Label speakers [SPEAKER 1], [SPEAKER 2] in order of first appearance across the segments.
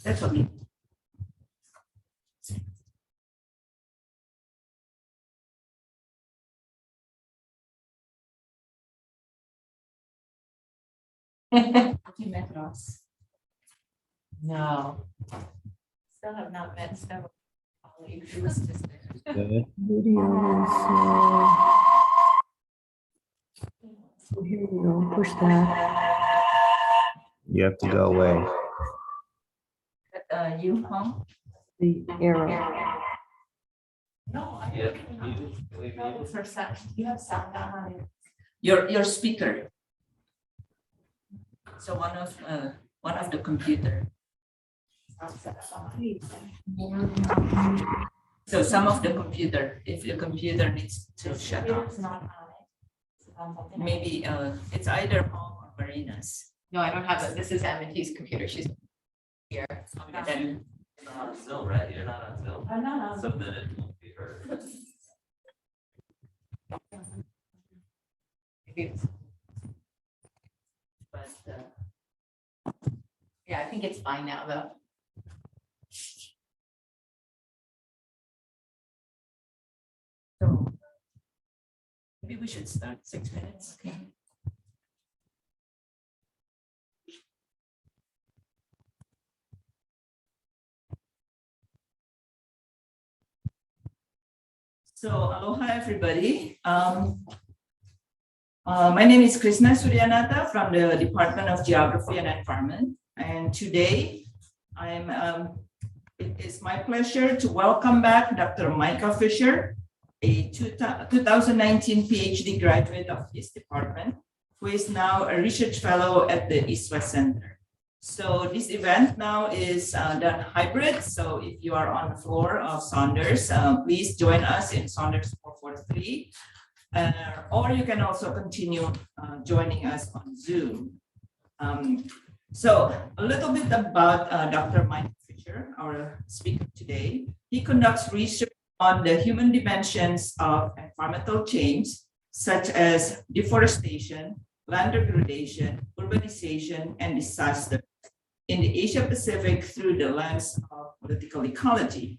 [SPEAKER 1] That's okay. Have you met Ross? No. Still have not met several colleagues. He was just there.
[SPEAKER 2] Good.
[SPEAKER 3] Video is, so here we go, push that.
[SPEAKER 2] You have to go away.
[SPEAKER 1] You home?
[SPEAKER 3] The arrow.
[SPEAKER 1] No, I don't. For sound, you have sound on your speaker. So one of the computer. So some of the computer, if the computer needs to shut off, maybe it's either home or Marina's.
[SPEAKER 4] No, I don't have it. This is M&T's computer. She's here.
[SPEAKER 1] Then
[SPEAKER 5] You're not on Zoom, right? You're not on Zoom.
[SPEAKER 1] I'm not on.
[SPEAKER 5] Submit it, won't be heard.
[SPEAKER 1] But
[SPEAKER 4] Yeah, I think it's fine now, though.
[SPEAKER 1] so maybe we should start 6 minutes. Okay. So aloha, everybody. My name is Krishna Suryanatha from the Department of Geography and Environment. And today, it is my pleasure to welcome back Dr. Micah Fisher, a 2019 PhD graduate of his department, who is now a research fellow at the East-West Center. So this event now is done hybrid. So if you are on the floor of Saunders, please join us in Saunders 443. Or you can also continue joining us on Zoom. So a little bit about Dr. Mike Fisher, our speaker today. He conducts research on the human dimensions of environmental change, such as deforestation, land degradation, urbanization, and disaster in the Asia Pacific through the lens of political ecology.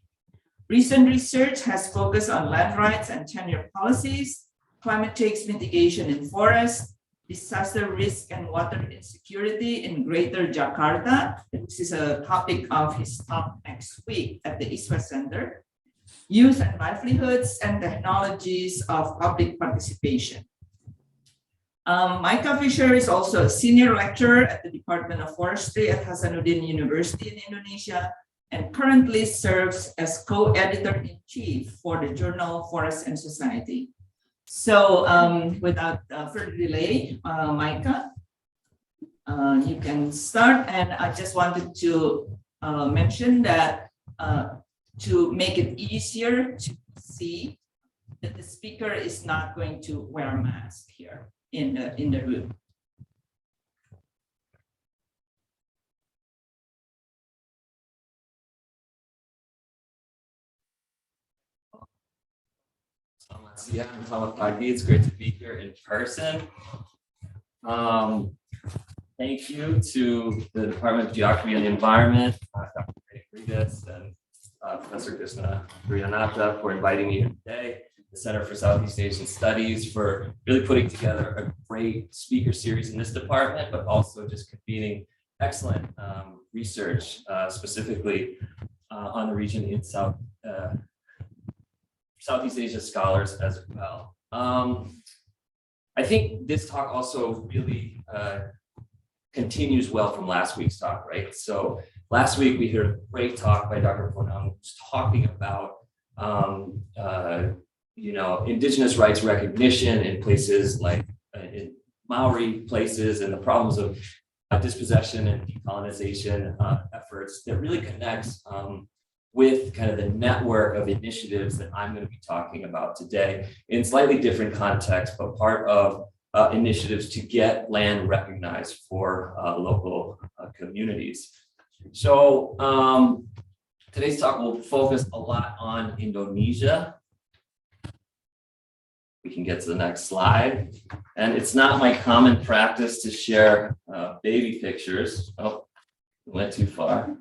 [SPEAKER 1] Recent research has focused on land rights and tenure policies, climate change mitigation in forests, disaster risk and water insecurity in Greater Jakarta. This is a topic of his talk next week at the East-West Center. Youth and livelihoods and technologies of public participation. Micah Fisher is also a senior lecturer at the Department of Forestry at Hasanuddin University in Indonesia and currently serves as co-editor-in-chief for the journal Forest and Society. So without further delay, Micah, you can start. And I just wanted to mention that to make it easier to see that the speaker is not going to wear a mask here in the room.
[SPEAKER 5] Yeah, Selamat pagi. It's great to be here in person. Thank you to the Department of Geography and the Environment, Dr. Rodriguez and Professor Krishna Suryanatha for inviting me here today, the Center for Southeast Asian Studies for really putting together a great speaker series in this department, but also just convening excellent research, specifically on the region in Southeast Asia scholars as well. I think this talk also really continues well from last week's talk, right? So last week we heard a great talk by Dr. Ponang, who's talking about indigenous rights recognition in places like in Maori places and the problems of dispossession and decolonization efforts that really connects with kind of the network of initiatives that I'm going to be talking about today in slightly different context, but part of initiatives to get land recognized for local communities. So today's talk will focus a lot on Indonesia. We can get to the next slide. And it's not my common practice to share baby pictures. Oh, went too far.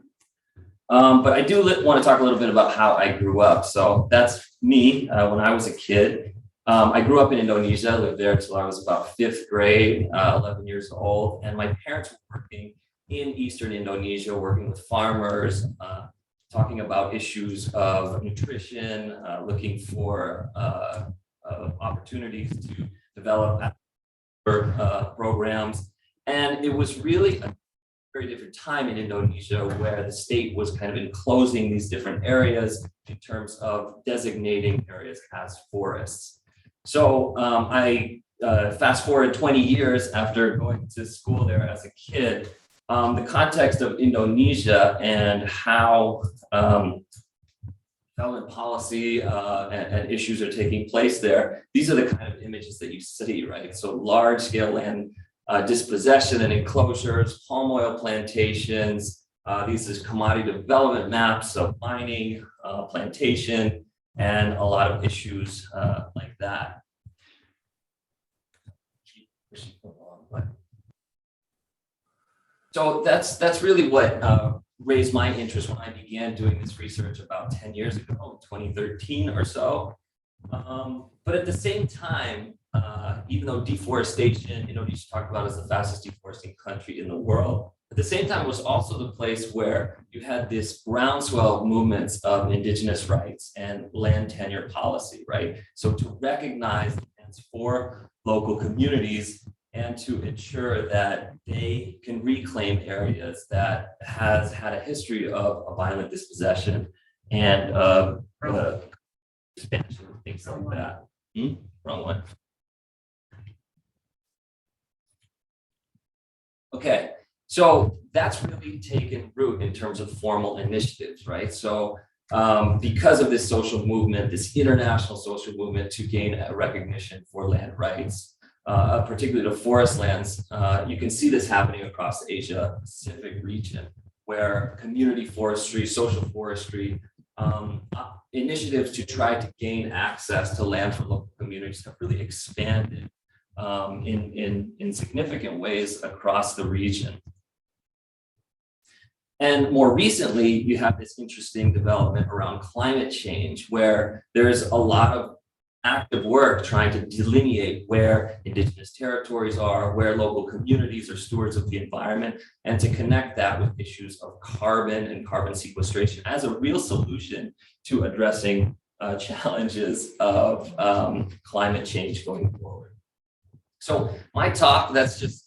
[SPEAKER 5] But I do want to talk a little bit about how I grew up. So that's me when I was a kid. I grew up in Indonesia, lived there until I was about 5th grade, 11 years old. And my parents were working in Eastern Indonesia, working with farmers, talking about issues of nutrition, looking for opportunities to develop programs. And it was really a very different time in Indonesia where the state was kind of enclosing these different areas in terms of designating areas as forests. So I fast forward 20 years after going to school there as a kid, the context of Indonesia and how development policy and issues are taking place there. These are the kind of images that you see, right? So large scale land dispossession and enclosures, palm oil plantations. These are commodity development maps of mining, plantation, and a lot of issues like that. So that's really what raised my interest when I began doing this research about 10 years ago, 2013 or so. But at the same time, even though deforestation, Indonesia talked about as the fastest deforesting country in the world, at the same time, it was also the place where you had this groundswell movements of indigenous rights and land tenure policy, right? So to recognize the lands for local communities and to ensure that they can reclaim areas that has had a history of a violent dispossession and expansion, things like that. Wrong one. Okay, so that's really taken root in terms of formal initiatives, right? So because of this social movement, this international social movement to gain a recognition for land rights, particularly the forest lands, you can see this happening across the Asia Pacific region, where community forestry, social forestry, initiatives to try to gain access to land for local communities have really expanded in significant ways across the region. And more recently, you have this interesting development around climate change, where there's a lot of active work trying to delineate where indigenous territories are, where local communities are stewards of the environment, and to connect that with issues of carbon and carbon sequestration as a real solution to addressing challenges of climate change going forward. So my talk, that's just,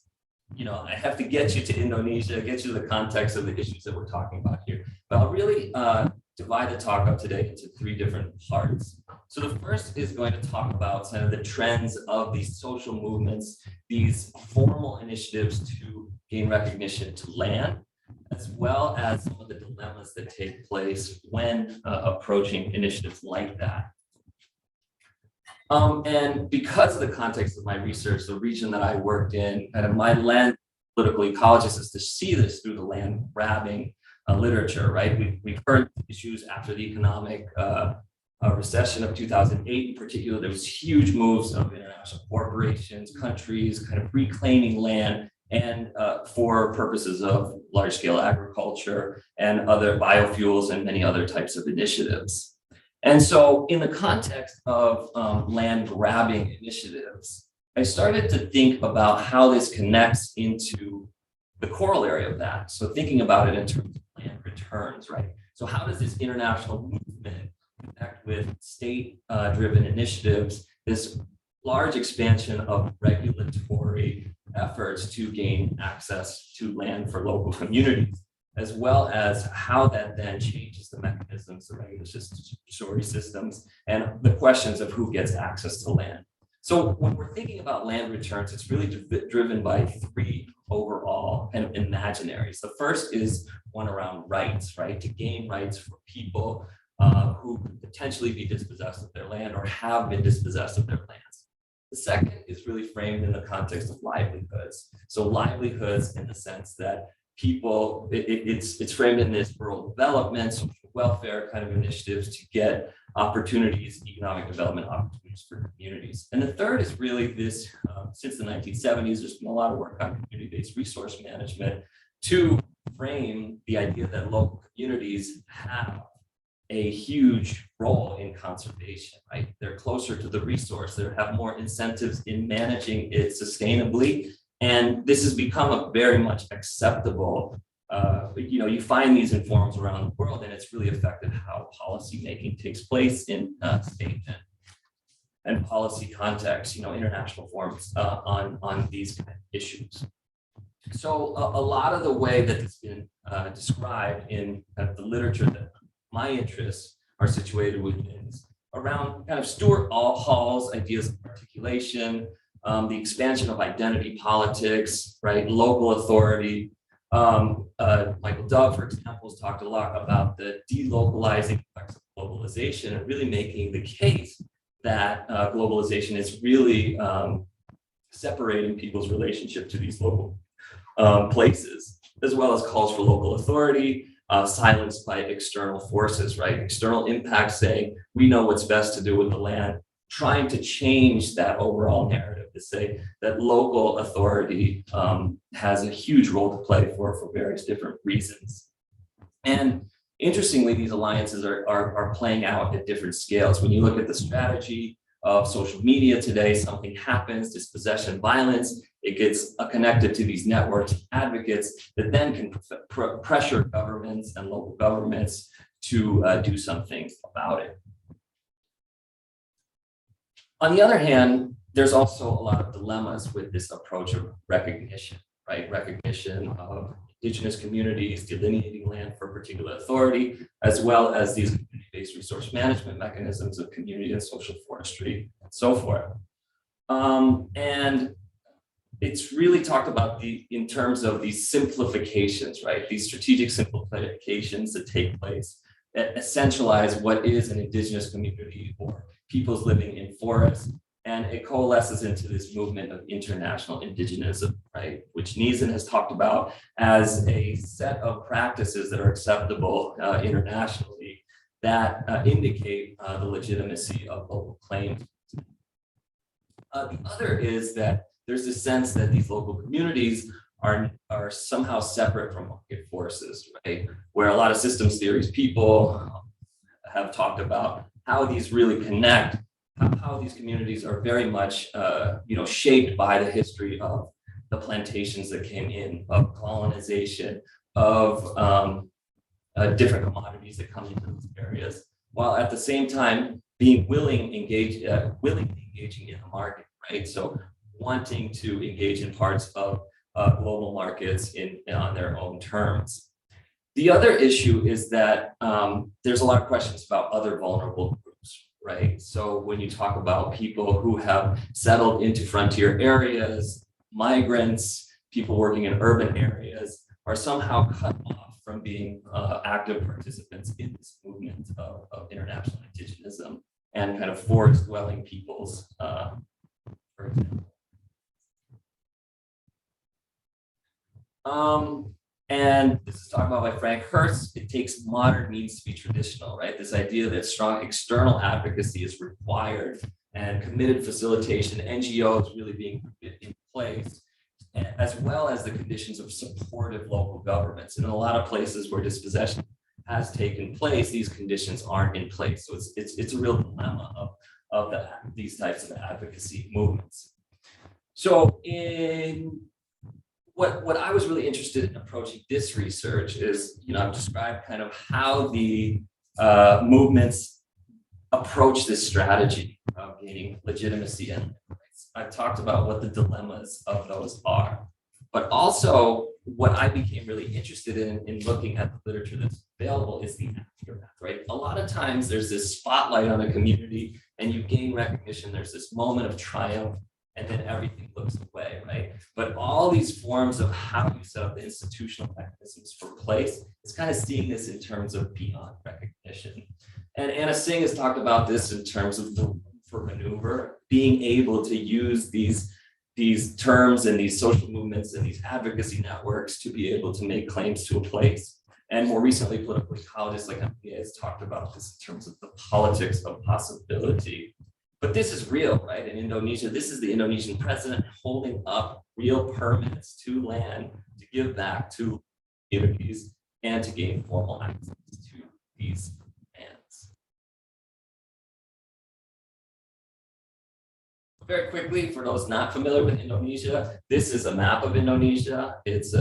[SPEAKER 5] I have to get you to Indonesia, get you to the context of the issues that we're talking about here. But I'll really divide the talk up today into 3 different parts. So the first is going to talk about some of the trends of these social movements, these formal initiatives to gain recognition to land, as well as some of the dilemmas that take place when approaching initiatives like that. And because of the context of my research, the region that I worked in, kind of my lens, political ecologist, is to see this through the land grabbing literature, right? We've heard issues after the economic recession of 2008 in particular. There was huge moves of international corporations, countries kind of reclaiming land and for purposes of large-scale agriculture and other biofuels and many other types of initiatives. And so in the context of land grabbing initiatives, I started to think about how this connects into the corollary of that. So thinking about it in terms of land returns, right? So how does this international movement connect with state-driven initiatives, this large expansion of regulatory efforts to gain access to land for local communities, as well as how that then changes the mechanisms, the regulatory systems, and the questions of who gets access to land. So when we're thinking about land returns, it's really driven by 3 overall kind of imaginaries. The first is one around rights, right? To gain rights for people who could potentially be dispossessed of their land or have been dispossessed of their lands. The second is really framed in the context of livelihoods. So livelihoods in the sense that people, it's framed in this rural development, social welfare kind of initiatives to get opportunities, economic development opportunities for communities. And the third is really this, since the 1970s, there's been a lot of work on community-based resource management to frame the idea that local communities have a huge role in conservation, right? They're closer to the resource, they have more incentives in managing it sustainably. And this has become a very much acceptable, you find these in forums around the world, and it's really affected how policy making takes place in state and policy context, international forums on these kind of issues. So a lot of the way that it's been described in the literature that my interests are situated within is around kind of Stuart Hall's ideas of articulation, the expansion of identity politics, right, local authority. Michael Dove, for example, has talked a lot about the delocalizing effects of globalization and really making the case that globalization is really separating people's relationship to these local places, as well as calls for local authority, silenced by external forces, right? External impacts saying, we know what's best to do with the land, trying to change that overall narrative to say that local authority has a huge role to play for various different reasons. And interestingly, these alliances are playing out at different scales. When you look at the strategy of social media today, something happens, dispossession, violence, it gets connected to these networks of advocates that then can pressure governments and local governments to do something about it. On the other hand, there's also a lot of dilemmas with this approach of recognition, right? Recognition of Indigenous communities, delineating land for a particular authority, as well as these community-based resource management mechanisms of community and social forestry, and so forth. And it's really talked about in terms of these simplifications, right? These strategic simplifications that take place that essentialize what is an Indigenous community or peoples living in forests. And it coalesces into this movement of international indigenism, right? Which Neeson has talked about as a set of practices that are acceptable internationally that indicate the legitimacy of local claims. The other is that there's this sense that these local communities are somehow separate from market forces, right? Where a lot of systems theories people have talked about how these really connect, how these communities are very much shaped by the history of the plantations that came in, of colonization, of different commodities that come into these areas, while at the same time being willingly engaging in the market, right? So wanting to engage in parts of global markets on their own terms. The other issue is that there's a lot of questions about other vulnerable groups, right? So when you talk about people who have settled into frontier areas, migrants, people working in urban areas are somehow cut off from being active participants in this movement of international indigenism and kind of forest dwelling peoples, for example. And this is talked about by Frank Hurst. It takes modern means to be traditional, right? This idea that strong external advocacy is required and committed facilitation, NGOs really being put in place, as well as the conditions of supportive local governments. And in a lot of places where dispossession has taken place, these conditions aren't in place. So it's a real dilemma of these types of advocacy movements. So what I was really interested in approaching this research is, I've described kind of how the movements approach this strategy of gaining legitimacy and rights. I've talked about what the dilemmas of those are, but also what I became really interested in looking at the literature that's available is the aftermath, right? A lot of times there's this spotlight on a community and you gain recognition, there's this moment of triumph, and then everything looks away, right? But all these forms of how you set up the institutional mechanisms for place, it's kind of seeing this in terms of beyond recognition. And Anna Singh has talked about this in terms of the room for maneuver, being able to use these terms and these social movements and these advocacy networks to be able to make claims to a place. And more recently, political ecologists like Micah has talked about this in terms of the politics of possibility. But this is real, right? In Indonesia, this is the Indonesian president holding up real permits to land to give back to communities and to gain formal access to these lands. Very quickly, for those not familiar with Indonesia, this is a map of Indonesia. It's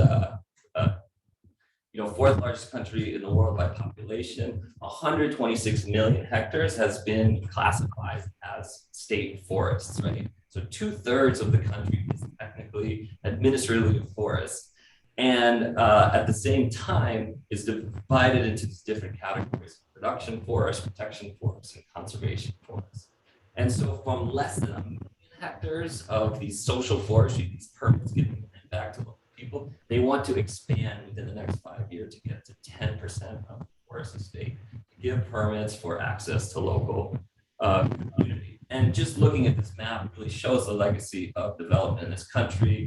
[SPEAKER 5] fourth largest country in the world by population. 126 million hectares has been classified as state forests, right? So 2/3 of the country is technically administratively a forest. And at the same time is divided into these different categories: production forests, protection forests, and conservation forests. And so from less than 1 million hectares of these social forestry, these permits getting back to local people, they want to expand within the next 5 years to get to 10% of the forest estate, to give permits for access to local community. And just looking at this map really shows the legacy of development in this country,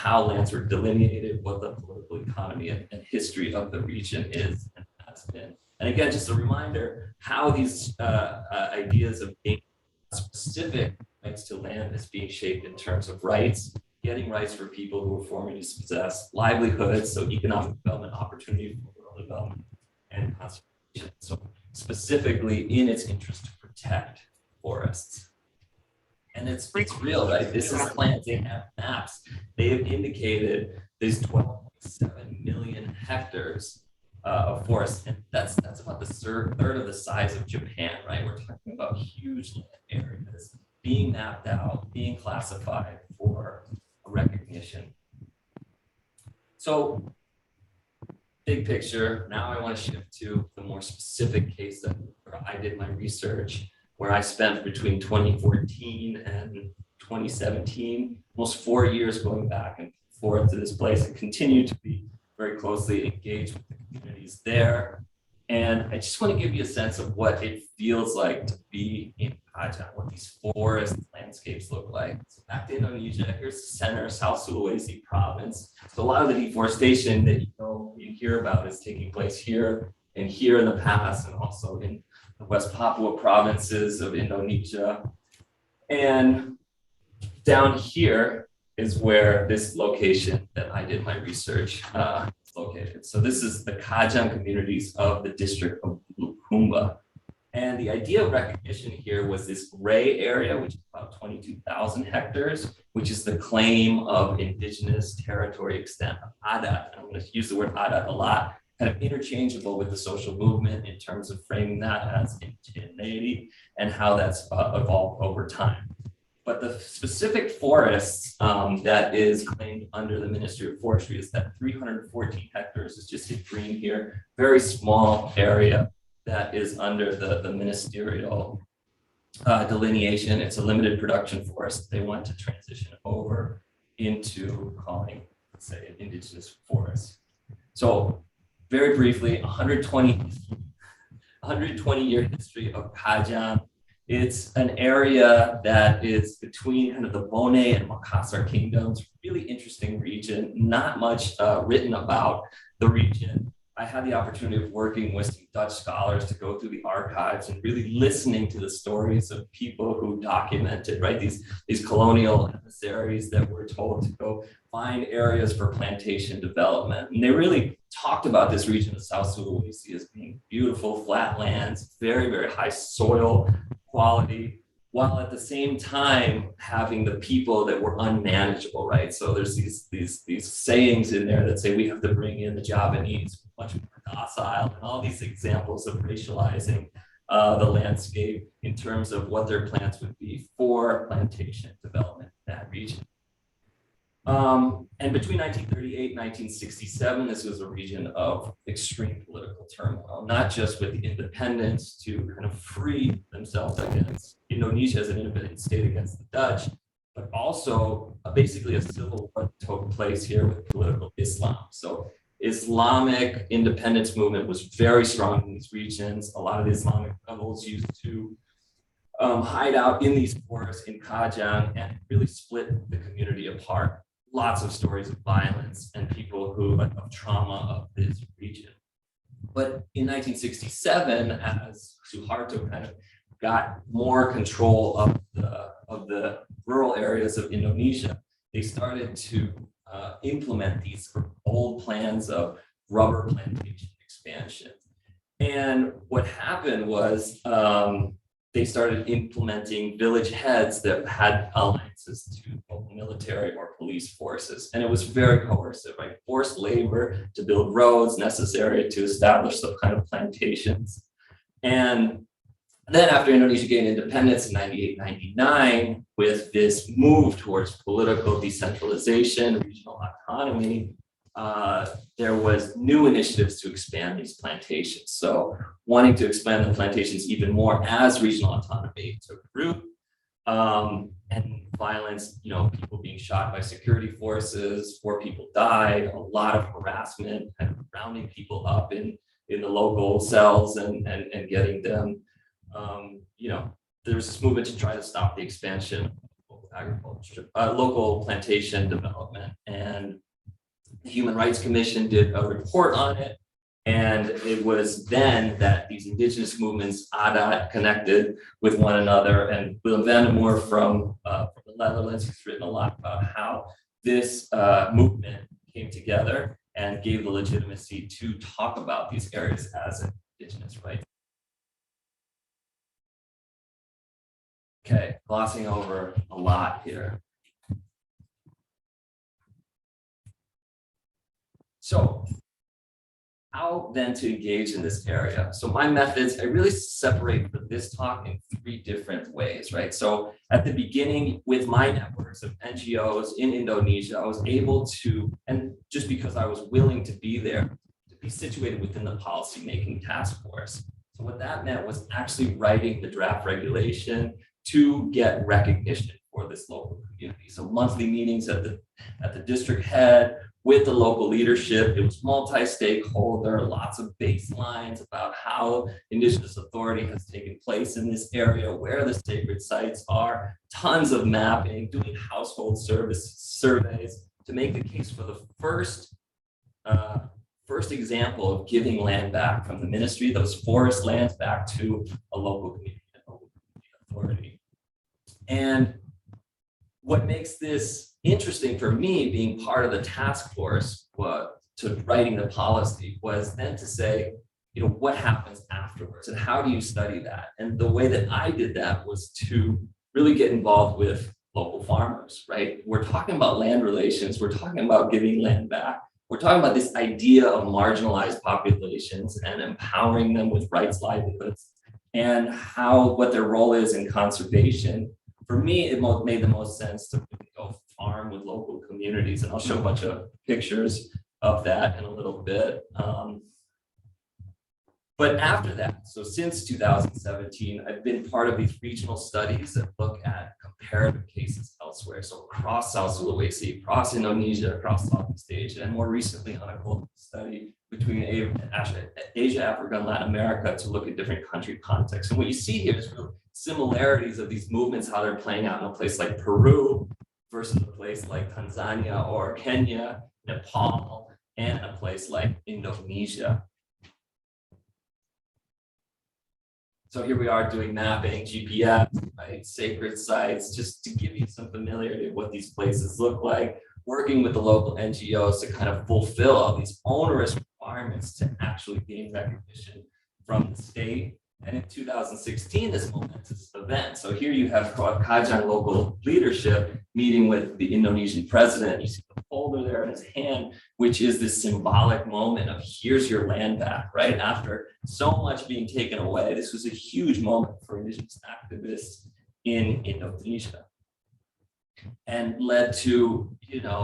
[SPEAKER 5] how lands were delineated, what the political economy and history of the region is, and that's been. And again, just a reminder how these ideas of being specific rights to land is being shaped in terms of rights, getting rights for people who were formerly dispossessed, livelihoods, so economic development, opportunity for rural development, and conservation. So specifically in its interest to protect forests. And it's real, right? This is plans, they have maps. They have indicated there's 12.7 million hectares of forest, and that's about the third of the size of Japan, right? We're talking about huge land areas being mapped out, being classified for recognition. So, big picture. Now I want to shift to the more specific case study where I did my research, where I spent between 2014 and 2017, almost 4 years going back and forth to this place, and continue to be very closely engaged with the communities there. And I just want to give you a sense of what it feels like to be in Aceh, what these forest landscapes look like. So back to Indonesia, here's the center, South Sulawesi province. So a lot of the deforestation that you hear about is taking place here and here in the past, and also in the West Papua provinces of Indonesia. And down here is where this location that I did my research is located. So this is the Kajang communities of the district of Bulukumba. And the idea of recognition here was this gray area, which is about 22,000 hectares, which is the claim of indigenous territory extent of Adat. I'm going to use the word Adat a lot, kind of interchangeable with the social movement in terms of framing that as indigeneity and how that's evolved over time. But the specific forests that is claimed under the Ministry of Forestry is that 314 hectares is just in green here, very small area that is under the ministerial delineation. It's a limited production forest. They want to transition over into calling, let's say, an indigenous forest. So very briefly, 120-year history of Kajang. It's an area that is between kind of the Bone and Makassar kingdoms, really interesting region, not much written about the region. I had the opportunity of working with some Dutch scholars to go through the archives and really listening to the stories of people who documented, right, these colonial emissaries that were told to go find areas for plantation development. And they really talked about this region of South Sulawesi as being beautiful, flat lands, very, very high soil quality, while at the same time having the people that were unmanageable, right? So there's these sayings in there that say we have to bring in the Javanese, much more docile, and all these examples of racializing the landscape in terms of what their plans would be for plantation development in that region. And between 1938 and 1967, this was a region of extreme political turmoil, not just with the independence to kind of free themselves against Indonesia as an independent state against the Dutch, but also basically a civil war that took place here with political Islam. So Islamic independence movement was very strong in these regions. A lot of the Islamic rebels used to hide out in these forests in Kajang and really split the community apart. Lots of stories of violence and people who of trauma of this region. But in 1967, as Suharto kind of got more control of the rural areas of Indonesia, they started to implement these bold plans of rubber plantation expansion. And what happened was they started implementing village heads that had alliances to local military or police forces. And it was very coercive, right? Forced labor to build roads necessary to establish some kind of plantations. And then after Indonesia gained independence in 98, 99, with this move towards political decentralization, regional autonomy, there was new initiatives to expand these plantations. So wanting to expand the plantations even more as regional autonomy took root, and violence, people being shot by security forces, 4 people died, a lot of harassment, and rounding people up in the local cells and getting them, there was this movement to try to stop the expansion of agriculture, local plantation development. And the Human Rights Commission did a report on it. And it was then that these indigenous movements, ADA, connected with one another. And Willem van der Moor from the Netherlands has written a lot about how this movement came together and gave the legitimacy to talk about these areas as indigenous rights. Okay, glossing over a lot here. So how then to engage in this area? So my methods, I really separate for this talk in 3 different ways, right? So at the beginning, with my networks of NGOs in Indonesia, I was able to, and just because I was willing to be there, to be situated within the policymaking task force. So what that meant was actually writing the draft regulation to get recognition for this local community. So monthly meetings at the district head with the local leadership. It was multi-stakeholder, lots of baselines about how Indigenous authority has taken place in this area, where the sacred sites are, tons of mapping, doing household surveys to make the case for the first example of giving land back from the ministry, those forest lands back to a local community authority. And what makes this interesting for me, being part of the task force to writing the policy, was then to say, what happens afterwards and how do you study that? And the way that I did that was to really get involved with local farmers, right? We're talking about land relations. We're talking about giving land back. We're talking about this idea of marginalized populations and empowering them with rights, livelihoods, and what their role is in conservation. For me, it made the most sense to go farm with local communities, and I'll show a bunch of pictures of that in a little bit. But after that, so since 2017, I've been part of these regional studies that look at comparative cases elsewhere. So across South Sulawesi, across Indonesia, across Southeast Asia, and more recently on a global study between Asia, Africa, and Latin America to look at different country contexts. And what you see here is real similarities of these movements, how they're playing out in a place like Peru versus a place like Tanzania or Kenya, Nepal, and a place like Indonesia. So here we are doing mapping, GPS, right, sacred sites, just to give you some familiarity of what these places look like, working with the local NGOs to kind of fulfill all these onerous requirements to actually gain recognition from the state. And in 2016, this momentous event. So here you have Kajang local leadership meeting with the Indonesian president. You see the folder there in his hand, which is this symbolic moment of here's your land back, right? After so much being taken away, this was a huge moment for Indigenous activists in Indonesia, and led to,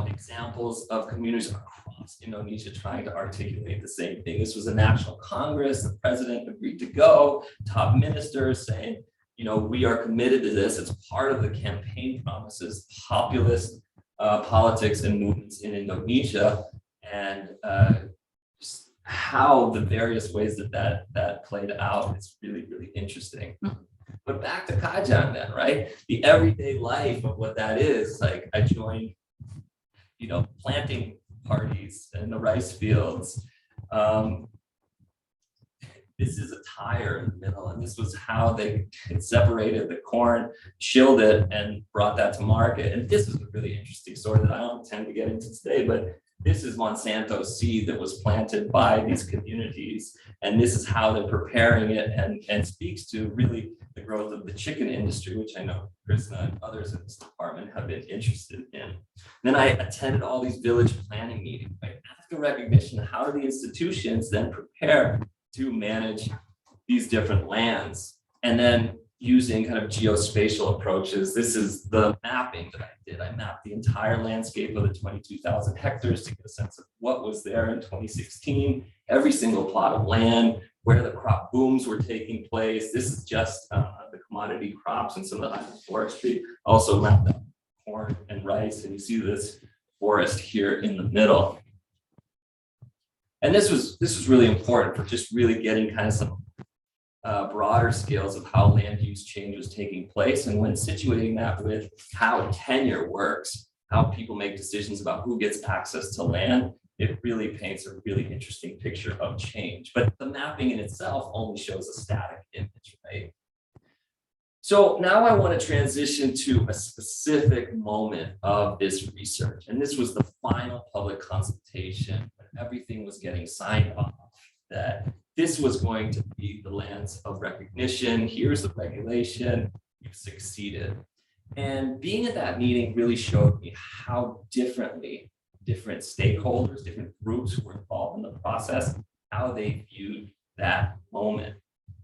[SPEAKER 5] examples of communities across Indonesia trying to articulate the same thing. This was a national congress. The president agreed to go. Top ministers saying, we are committed to this. It's part of the campaign promises, populist politics and movements in Indonesia, and just how the various ways that played out is really, really interesting. But back to Kajang then, right? The everyday life of what that is. Like I joined, planting parties in the rice fields. this is a tire in the middle, and this was how they separated the corn, chilled it, and brought that to market. And this is a really interesting story that I don't intend to get into today, but this is Monsanto seed that was planted by these communities, and this is how they're preparing it, and speaks to really the growth of the chicken industry, which I know Krishna and others in this department have been interested in. Then I attended all these village planning meetings. Right? After recognition, how do the institutions then prepare to manage these different lands? And then using kind of geospatial approaches. This is the mapping that I did. I mapped the entire landscape of the 22,000 hectares to get a sense of what was there in 2016, every single plot of land, where the crop booms were taking place. This is just the commodity crops and some of the agroforestry. Also mapped out corn and rice, and you see this forest here in the middle. And this was really important for just really getting kind of some broader scales of how land use change was taking place, and when situating that with how tenure works, how people make decisions about who gets access to land, it really paints a really interesting picture of change. But the mapping in itself only shows a static image, right? So now I want to transition to a specific moment of this research, and this was the final public consultation when everything was getting signed off, that this was going to be the lands of recognition. Here's the regulation. You've succeeded. And being at that meeting really showed me how differently different stakeholders, different groups who were involved in the process, how they viewed that moment.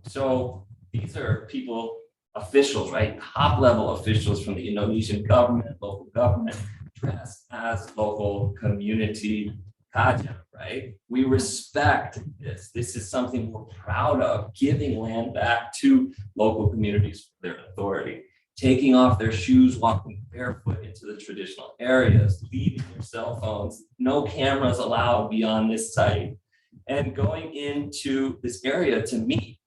[SPEAKER 5] So these are people, officials, right? Top level officials from the Indonesian government, local government, dressed as local community kajang, right? We respect this. This is something we're proud of, giving land back to local communities for their authority, taking off their shoes, walking barefoot into the traditional areas, leaving their cell phones, no cameras allowed beyond this site, and going into this area to meet.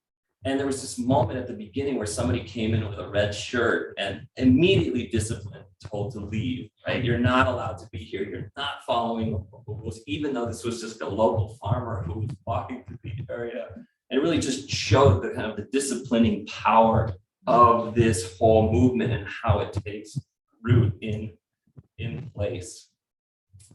[SPEAKER 5] And there was this moment at the beginning where somebody came in with a red shirt and immediately disciplined, told to leave, right? You're not allowed to be here. You're not following the rules, even though this was just a local farmer who was walking through the area. And it really just showed the kind of the disciplining power of this whole movement and how it takes root in place.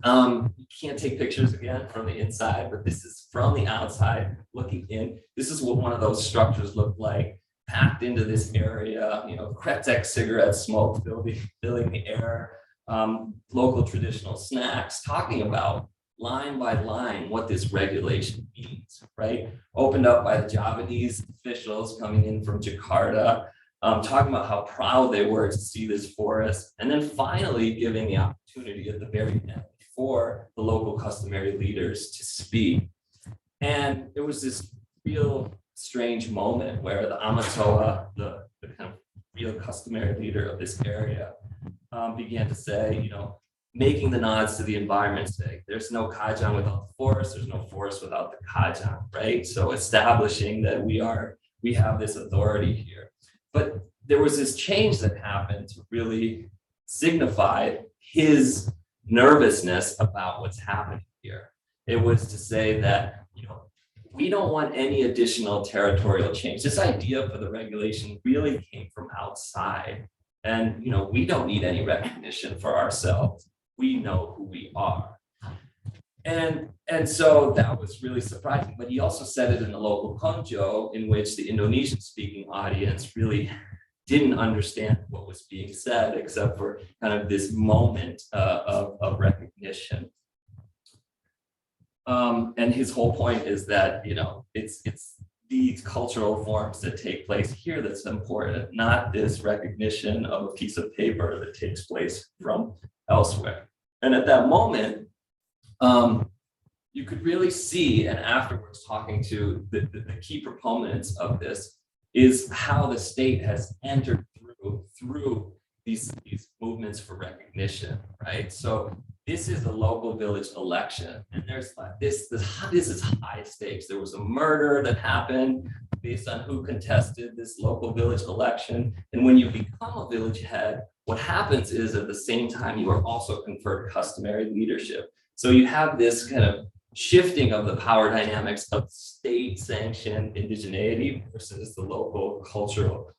[SPEAKER 5] You can't take pictures again from the inside, but this is from the outside looking in. This is what one of those structures looked like, packed into this area, you know, Kretek cigarette smoke filling the air, local traditional snacks, talking about line by line what this regulation means, right? Opened up by the Javanese officials coming in from Jakarta, talking about how proud they were to see this forest, and then finally giving the opportunity at the very end for the local customary leaders to speak. And there was this real strange moment where the Amatoa, the kind of real customary leader of this area, began to say, you know, making the nods to the environment, say, there's no kajang without the forest, there's no forest without the kajang, right? So establishing that we have this authority here. But there was this change that happened to really signify his nervousness about what's happening here. It was to say that, you know, we don't want any additional territorial change. This idea for the regulation really came from outside. And, you know, we don't need any recognition for ourselves. We know who we are. And so that was really surprising. But he also said it in the local konjo, in which the Indonesian speaking audience really didn't understand what was being said, except for kind of this moment of recognition. And his whole point is that, you know, it's these cultural forms that take place here that's important, not this recognition of a piece of paper that takes place from elsewhere. And at that moment, you could really see, and afterwards talking to the key proponents of this, is how the state has entered through these movements for recognition, right? So this is a local village election, and there's like this is high stakes. There was a murder that happened based on who contested this local village election. And when you become a village head, what happens is at the same time you are also conferred customary leadership. So you have this kind of shifting of the power dynamics of state-sanctioned indigeneity versus the local cultural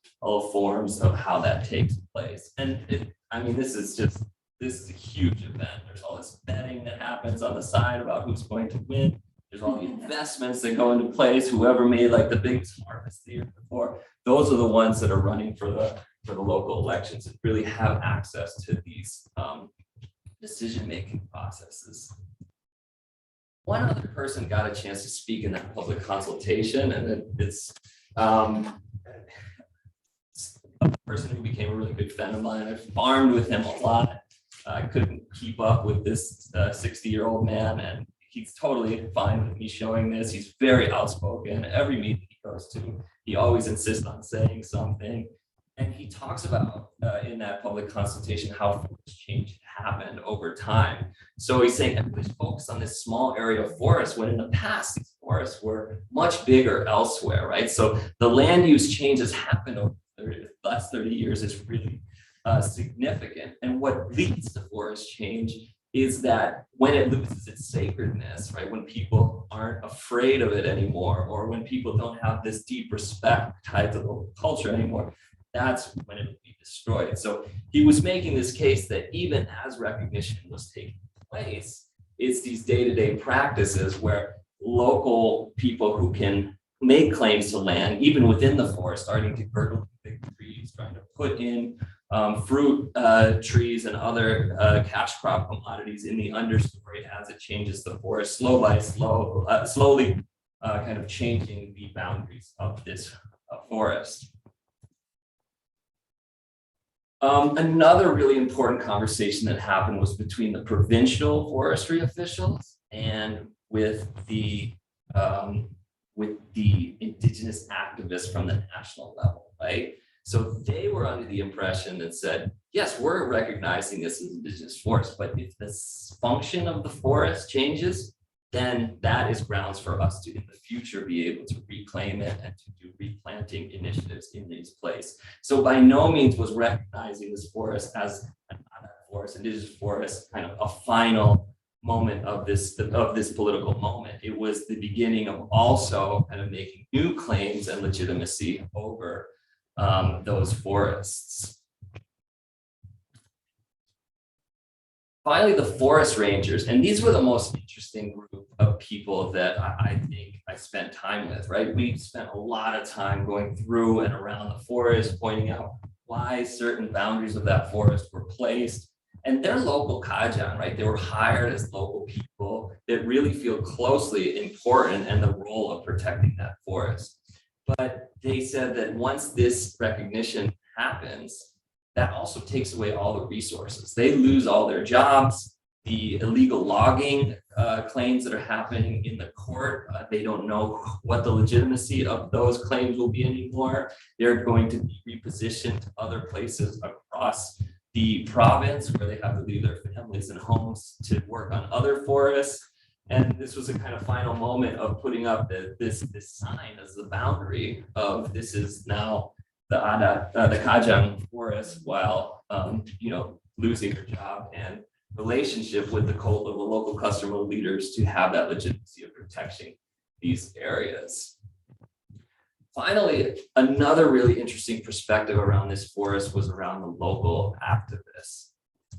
[SPEAKER 5] forms of how that takes place. And this is a huge event. There's all this betting that happens on the side about who's going to win. There's all the investments that go into place. Whoever made like the biggest harvest the year before, those are the ones that are running for the local elections and really have access to these decision-making processes. One other person got a chance to speak in that public consultation, and it's a person who became a really good friend of mine. I farmed with him a lot. I couldn't keep up with this 60-year-old man, and he's totally fine with me showing this. He's very outspoken. Every meeting he goes to, he always insists on saying something. And he talks about in that public consultation how forest change happened over time. So he's saying everybody's focused on this small area of forest when in the past these forests were much bigger elsewhere, right? So the land use changes happened over the last 30 years is really significant. And what leads to forest change is that when it loses its sacredness, right? When people aren't afraid of it anymore, or when people don't have this deep respect tied to the culture anymore, that's when it would be destroyed. So he was making this case that even as recognition was taking place, it's these day-to-day practices where local people who can make claims to land, even within the forest, starting to girdle big trees, trying to put in fruit trees and other cash crop commodities in the understory as it changes the forest, slowly kind of changing the boundaries of this forest. Another really important conversation that happened was between the provincial forestry officials and with the indigenous activists from the national level, right? So they were under the impression that said, yes, we're recognizing this as indigenous forest, but if the function of the forest changes, then that is grounds for us to, in the future, be able to reclaim it and to do replanting initiatives in these places. So by no means was recognizing this forest as an forest, indigenous forest, kind of a final moment of this political moment. It was the beginning of also kind of making new claims and legitimacy over those forests. Finally, the forest rangers, and these were the most interesting group of people that I think I spent time with, right? We spent a lot of time going through and around the forest, pointing out why certain boundaries of that forest were placed. And they're local Kajan, right? They were hired as local people that really feel closely important in the role of protecting that forest. But they said that once this recognition happens, that also takes away all the resources. They lose all their jobs, the illegal logging claims that are happening in the court. They don't know what the legitimacy of those claims will be anymore. They're going to be repositioned to other places across the province where they have to leave their families and homes to work on other forests. And this was a kind of final moment of putting up this sign as the boundary of this is now the Kajang forest, while losing their job and relationship with the local customer leaders to have that legitimacy of protecting these areas. Finally, another really interesting perspective around this forest was around the local activists.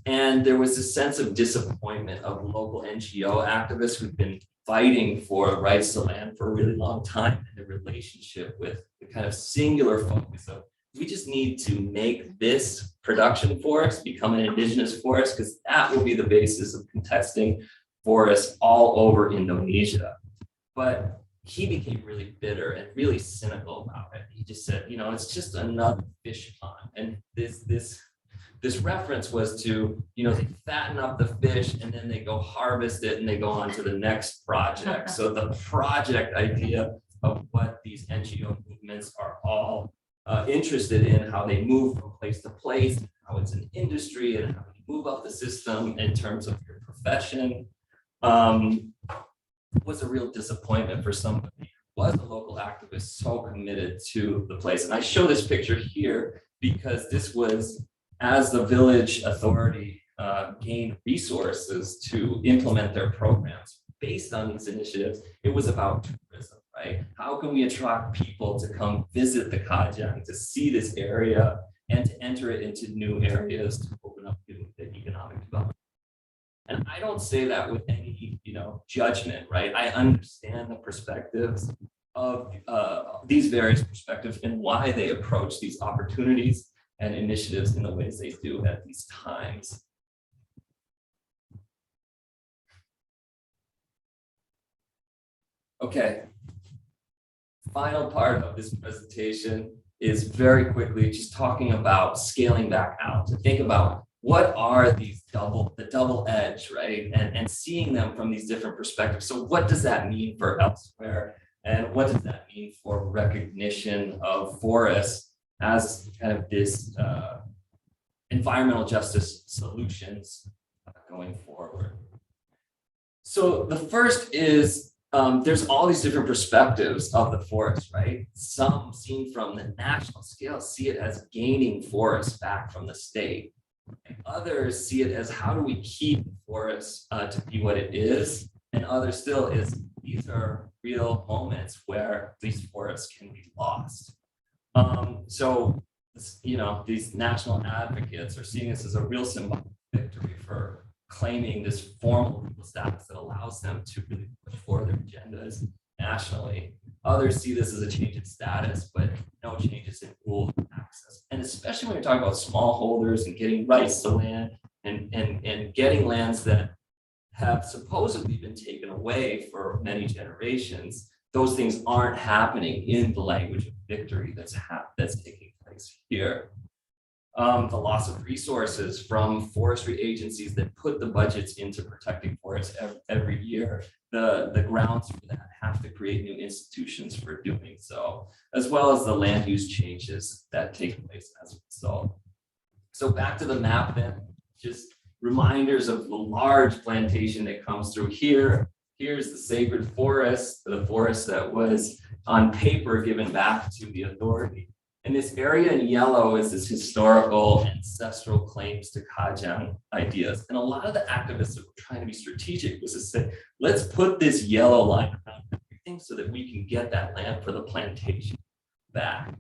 [SPEAKER 5] And there was a sense of disappointment of local NGO activists who've been fighting for rights to land for a really long time, and the relationship with the kind of singular focus of we just need to make this production forest become an indigenous forest, because that will be the basis of contesting forests all over Indonesia. But he became really bitter and really cynical about it. He just said, it's just another fish pond. And this reference was to, they fatten up the fish and then they go harvest it and they go on to the next project. So the project idea of what these NGO movements are all interested in, how they move from place to place, how it's an industry and how you move up the system in terms of your profession, was a real disappointment for somebody who was a local activist so committed to the place. And I show this picture here because this was as the village authority gained resources to implement their programs. based on these initiatives, it was about tourism, right? How can we attract people to come visit the Kajang, to see this area, and to enter it into new areas to open up the economic development? And I don't say that with any, judgment, right? I understand the perspectives of these various perspectives and why they approach these opportunities and initiatives in the ways they do at these times. Okay, final part of this presentation is very quickly just talking about scaling back out, to think about what are these the double edge, right? And seeing them from these different perspectives. So what does that mean for elsewhere? And what does that mean for recognition of forests as kind of this environmental justice solutions going forward? So the first is there's all these different perspectives of the forest, right? Some seen from the national scale see it as gaining forests back from the state. And others see it as how do we keep forests to be what it is, and others still is these are real moments where these forests can be lost. So these national advocates are seeing this as a real symbolic victory for claiming this formal legal status that allows them to really push forward their agendas nationally. Others see this as a change in status, but no changes in rule access. And especially when you're talking about smallholders and getting rights to land and getting lands that have supposedly been taken away for many generations, those things aren't happening in the language of victory that's taking place here. The loss of resources from forestry agencies that put the budgets into protecting forests every year. The grounds for that have to create new institutions for doing so, as well as the land use changes that take place as a result. So back to the map then, just reminders of the large plantation that comes through here. Here's the sacred forest, the forest that was on paper given back to the authority. And this area in yellow is this historical ancestral claims to Kajang ideas. And a lot of the activists that were trying to be strategic was to say, let's put this yellow line around everything so that we can get that land for the plantation back.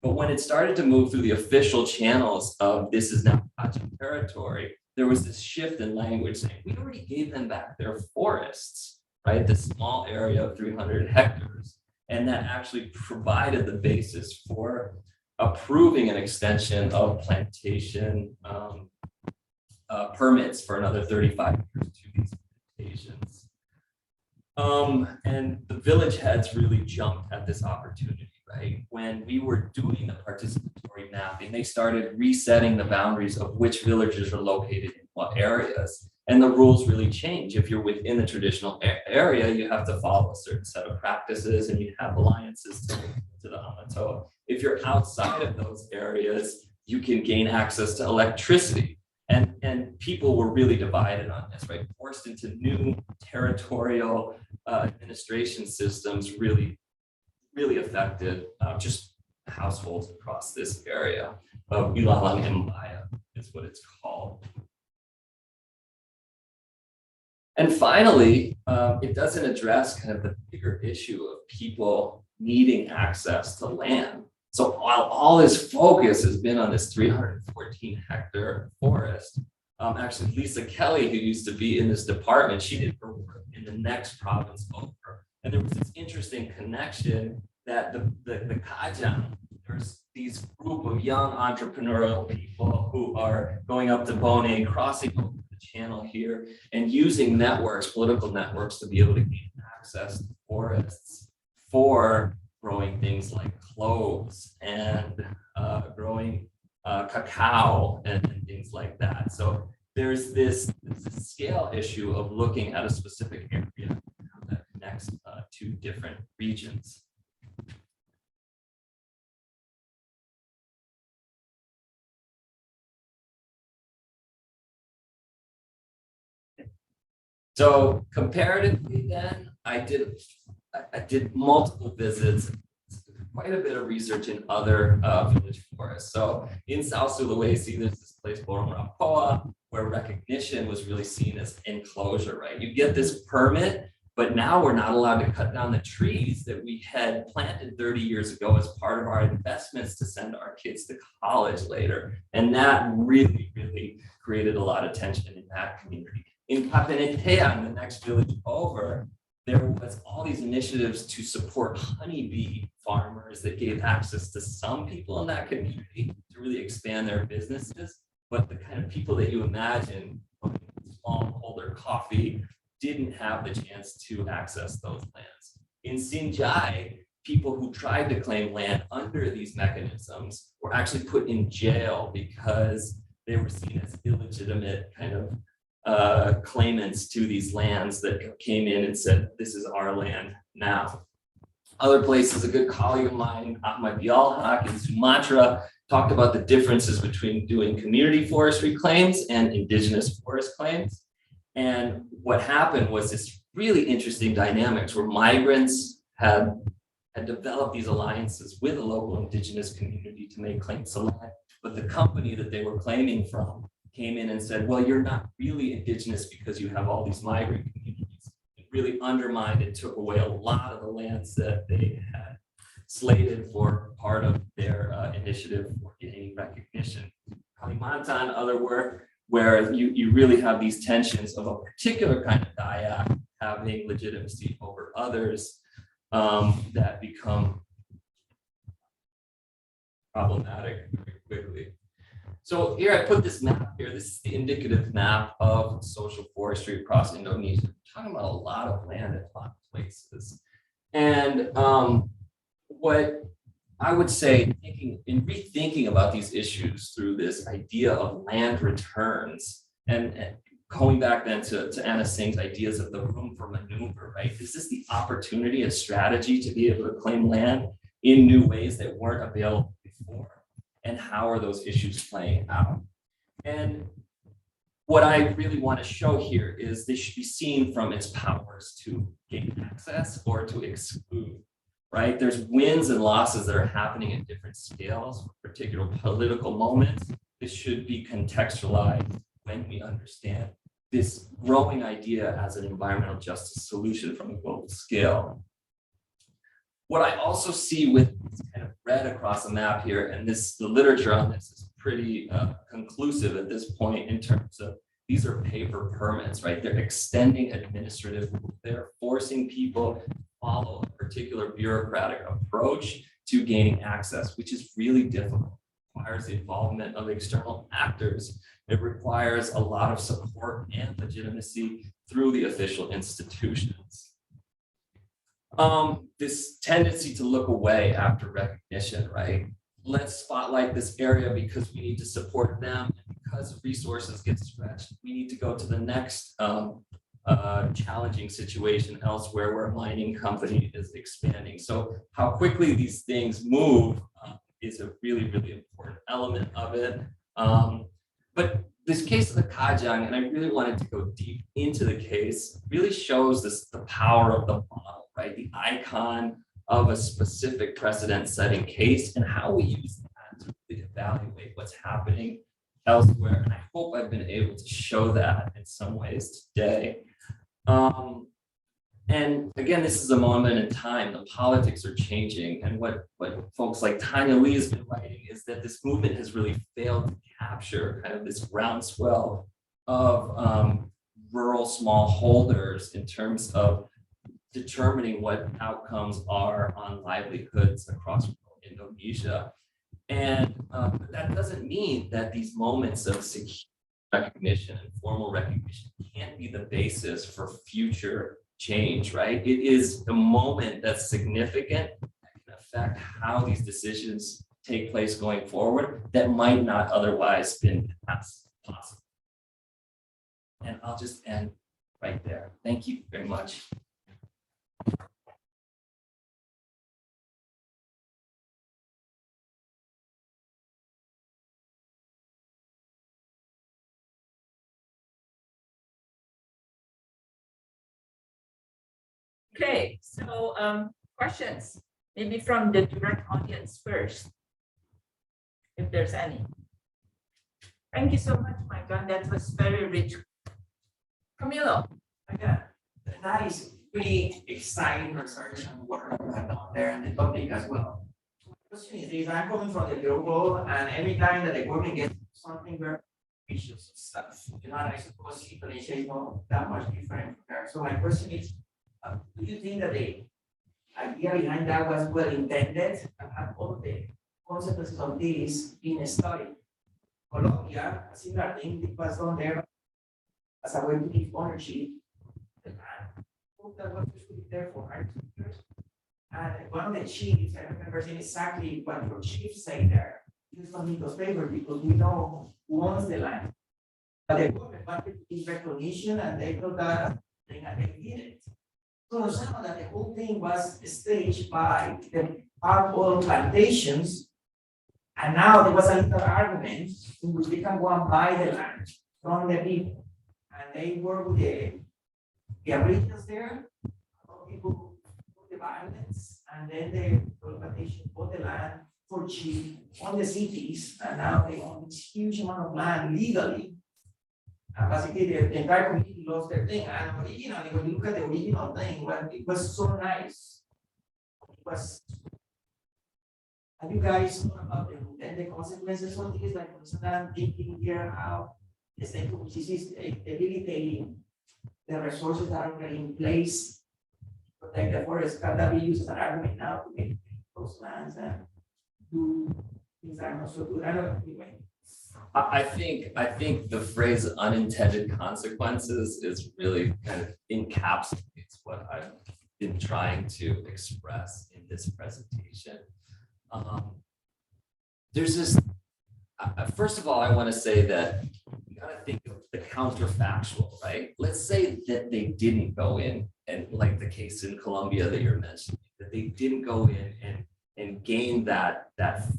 [SPEAKER 5] But when it started to move through the official channels of this is now Kajang territory, there was this shift in language saying, we already gave them back their forests, right? This small area of 300 hectares. And that actually provided the basis for approving an extension of plantation permits for another 35 years to these plantations. And the village heads really jumped at this opportunity, right? When we were doing the participatory mapping, they started resetting the boundaries of which villages are located in what areas. And the rules really change. If you're within the traditional area, you have to follow a certain set of practices and you have alliances to the Amatoa. If you're outside of those areas, you can gain access to electricity. And people were really divided on this, right? Forced into new territorial administration systems really affected just households across this area. Ilalang and Maya is what it's called. And finally, it doesn't address kind of the bigger issue of people needing access to land. So while all this focus has been on this 314 hectare forest, actually Lisa Kelly, who used to be in this department, she did her work in the next province over. And there was this interesting connection that the Kajang, there's these group of young entrepreneurial people who are going up to Bone, crossing over the channel here and using networks, political networks, to be able to gain access to forests for growing things like cloves and growing cacao and things like that. So there's this scale issue of looking at a specific area that connects to different regions. So comparatively then, I did multiple visits, quite a bit of research in other village forests. So in South Sulawesi, there's this place, Borong Rapoa, where recognition was really seen as enclosure, right? You get this permit, But now we're not allowed to cut down the trees that we had planted 30 years ago as part of our investments to send our kids to college later. And that really, really created a lot of tension in that community. In Capenetea, the next village over, there was all these initiatives to support honeybee farmers that gave access to some people in that community to really expand their businesses. But the kind of people that you imagine, smallholder coffee, didn't have the chance to access those lands. In Sinjai, people who tried to claim land under these mechanisms were actually put in jail because they were seen as illegitimate kind of claimants to these lands that came in and said, this is our land now. Other places, a good colleague of mine, Ahmad Bialhak in Sumatra, talked about the differences between doing community forestry claims and indigenous forest claims. And what happened was this really interesting dynamics where migrants had developed these alliances with a local indigenous community to make claims to land. But the company that they were claiming from came in and said, well, you're not really indigenous because you have all these migrant communities. It really undermined and took away a lot of the lands that they had slated for part of their initiative for gaining recognition. Kalimantan, other work, where you really have these tensions of a particular kind of Dayak having legitimacy over others that become problematic very quickly. So here I put this map here. This is the indicative map of social forestry across Indonesia. We're talking about a lot of land in a lot of places. And what I would say, rethinking about these issues through this idea of land returns, and going back then to Anna Singh's ideas of the room for maneuver, right? Is this the opportunity, a strategy to be able to claim land in new ways that weren't available before? And how are those issues playing out? And what I really want to show here is this should be seen from its powers to gain access or to exclude. Right? There's wins and losses that are happening at different scales for particular political moments. This should be contextualized when we understand this growing idea as an environmental justice solution from a global scale. What I also see with kind of red across the map here, and the literature on this is pretty conclusive at this point in terms of these are paper permits, right? They're extending administrative rules. They're forcing people to follow a particular bureaucratic approach to gaining access, which is really difficult. It requires the involvement of external actors. It requires a lot of support and legitimacy through the official institutions. This tendency to look away after recognition, right? Let's spotlight this area because we need to support them. And because resources get stretched, we need to go to the next challenging situation elsewhere where a mining company is expanding. So how quickly these things move is a really, really important element of it. But this case of the Kajang, and I really wanted to go deep into the case, really shows the power of the model, right? The icon of a specific precedent-setting case and how we use that to really evaluate what's happening elsewhere. And I hope I've been able to show that in some ways today. And again, this is a moment in time. The politics are changing. And what folks like Tanya Lee has been writing is that this movement has really failed to capture kind of this groundswell of rural smallholders in terms of determining what outcomes are on livelihoods across Indonesia. And that doesn't mean that these moments of secure recognition and formal recognition can't be the basis for future change, right? It is a moment that's significant that can affect how these decisions take place going forward that might not otherwise been possible. And I'll just end right there. Thank you very much.
[SPEAKER 1] Okay, so questions, maybe from the direct audience first, if there's any. Thank you so much, Micah. That was very rich. Camilo.
[SPEAKER 6] Yeah, that is
[SPEAKER 1] pretty exciting research and work going on there and the public as well. The question is this, I'm coming from the global, and every time that the government gets something very ambitious stuff, and I suppose Indonesia is not that much different from there. So my question is, do you think that the idea behind that was well intended, and have all the consequences of this been studied? Colombia, a similar thing was done there as a way to give ownership. That was usually there for 100 years. And one of the chiefs, I remember saying exactly what your chief said there. Use don't need those papers because we know who owns the land. But the government wanted to give recognition, and they thought that thing, and they did it. So somehow that the whole thing was staged by the palm oil plantations. And now there was a little argument in which they can go and buy the land from the people. And they work with the Aborigines there. People put the violence, and then the plantation bought the land for cheap on the cities, and now they own this huge amount of land legally. And basically, the entire community lost their thing. And originally, when you look at the original thing, well, it was so nice. It was. Have you guys thought about the consequences of this? Like, for instance, I'm thinking here how the state of which is debilitating the resources that are already in place, protect the forest. Can that be used as an argument now to make those lands and do things that are not so good? I don't know. Anyway.
[SPEAKER 5] I think the phrase unintended consequences is really kind of encapsulates what I've been trying to express in this presentation. There's this, first of all, I want to say that you got to think of the counterfactual, right? Let's say that they didn't go in, and like the case in Colombia that you're mentioning, that they didn't go in and gain that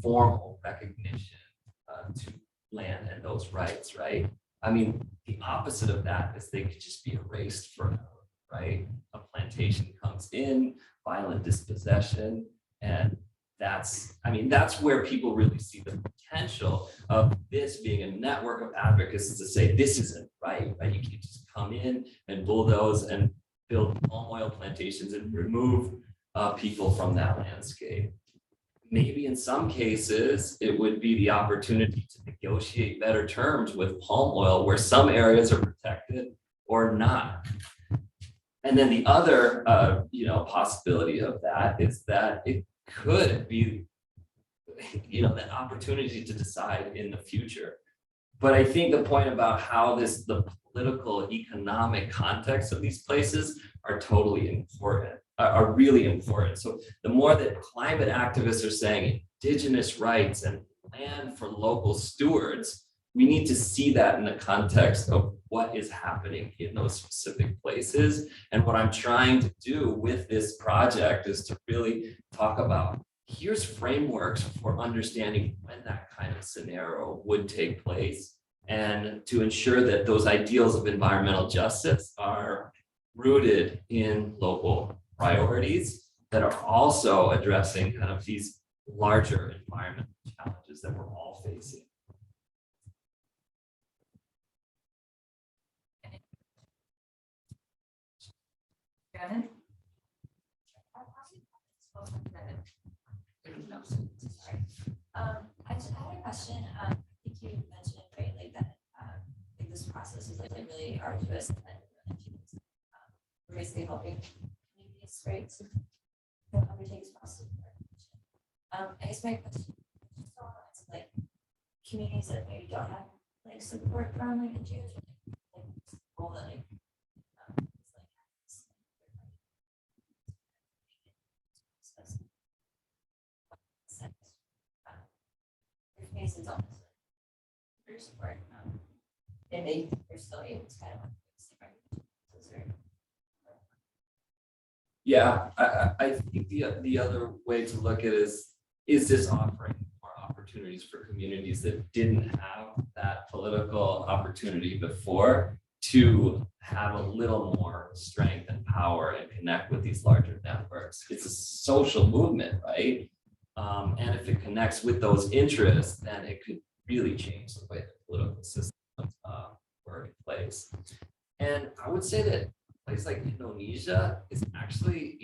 [SPEAKER 5] formal recognition to land and those rights, right? I mean, the opposite of that is they could just be erased forever, right? A plantation comes in, violent dispossession, and that's where people really see the potential of this being a network of advocates to say this isn't right? You can't just come in and bulldoze and build palm oil plantations and remove people from that landscape. Maybe in some cases, it would be the opportunity to negotiate better terms with palm oil where some areas are protected or not. And then the other possibility of that is that it could be an opportunity to decide in the future. But I think the point about how the political economic context of these places are totally important, are really important. So the more that climate activists are saying indigenous rights and land for local stewards, we need to see that in the context of what is happening in those specific places. And what I'm trying to do with this project is to really talk about, here's frameworks for understanding when that kind of scenario would take place, and to ensure that those ideals of environmental justice are rooted in local priorities that are also addressing kind of these larger environmental challenges that we're all facing.
[SPEAKER 4] Shannon?
[SPEAKER 6] I just had a question. I think you mentioned, right, like that, like this process is like really arduous, and basically helping communities, right, to undertake this process. I guess my question is like communities that maybe don't have like support from like NGOs, or like people that like cases on their support, and they're still able to kind of
[SPEAKER 5] Yeah, I think the other way to look at it is this offering more opportunities for communities that didn't have that political opportunity before to have a little more strength and power and connect with these larger networks. It's a social movement, right? And if it connects with those interests, then it could really change the way the political systems work in place. And I would say that place like Indonesia is actually,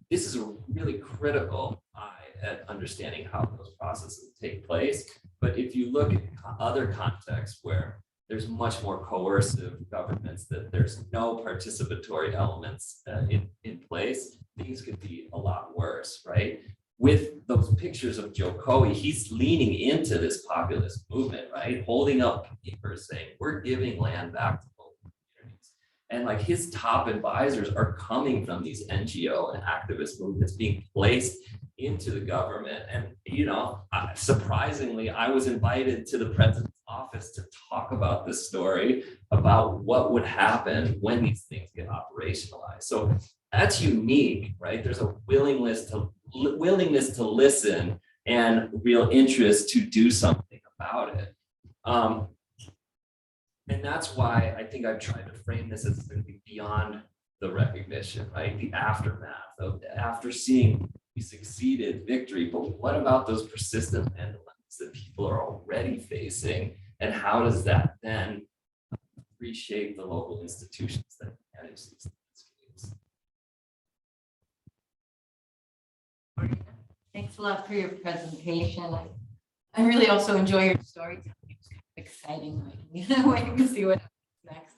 [SPEAKER 5] this is a really critical eye at understanding how those processes take place. But if you look at other contexts where there's much more coercive governments, that there's no participatory elements in place, things could be a lot worse, right? With those pictures of Jokowi, he's leaning into this populist movement, right? Holding up papers saying, we're giving land back to local communities. And like his top advisors are coming from these NGO and activist movements being placed into the government. And, surprisingly, I was invited to the president's office to talk about this story, about what would happen when these things get operationalized. So that's unique, right? There's a willingness to listen and real interest to do something about it. And that's why I think I've tried to frame this as something beyond the recognition, right? The aftermath of after seeing we succeeded, victory, but what about those persistent land dilemmas that people are already facing? And how does that then reshape the local institutions that manage these landscapes?
[SPEAKER 4] Thanks a lot for your presentation. I really also enjoy your storytelling. It's kind of exciting, waiting to see what happens next.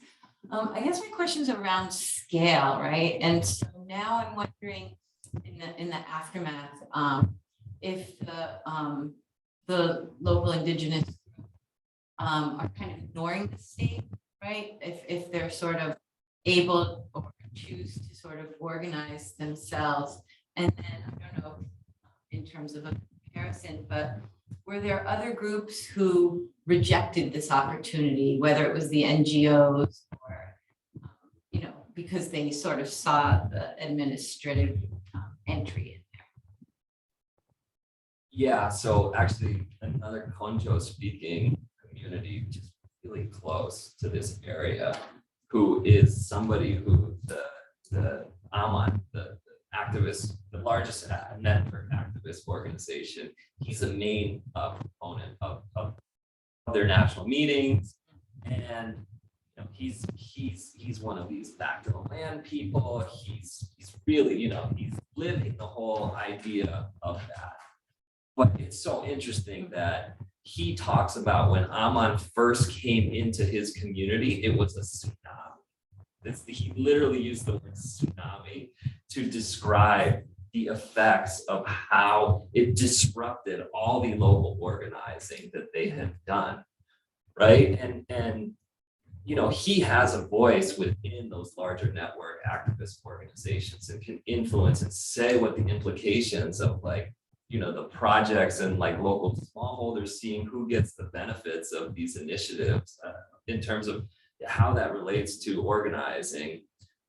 [SPEAKER 4] I guess my question's around scale, right? And so now I'm wondering, in the aftermath, if the local indigenous are kind of ignoring the state, right? If they're sort of able or choose to sort of organize themselves. And then I don't know in terms of a comparison, but were there other groups who rejected this opportunity, whether it was the NGOs or, because they sort of saw the administrative entry in there?
[SPEAKER 5] Yeah, so actually another Konjo speaking community, just really close to this area, who is somebody who the Aman, the activist, the largest network activist organization, he's a main proponent of their national meetings, and he's one of these back to the land people. He's really, he's living the whole idea of that. But it's so interesting that he talks about when Aman first came into his community, it was a tsunami. He literally used the word tsunami to describe the effects of how it disrupted all the local organizing that they had done, right? And he has a voice within those larger network activist organizations and can influence and say what the implications of the projects and local smallholders, seeing who gets the benefits of these initiatives in terms of how that relates to organizing.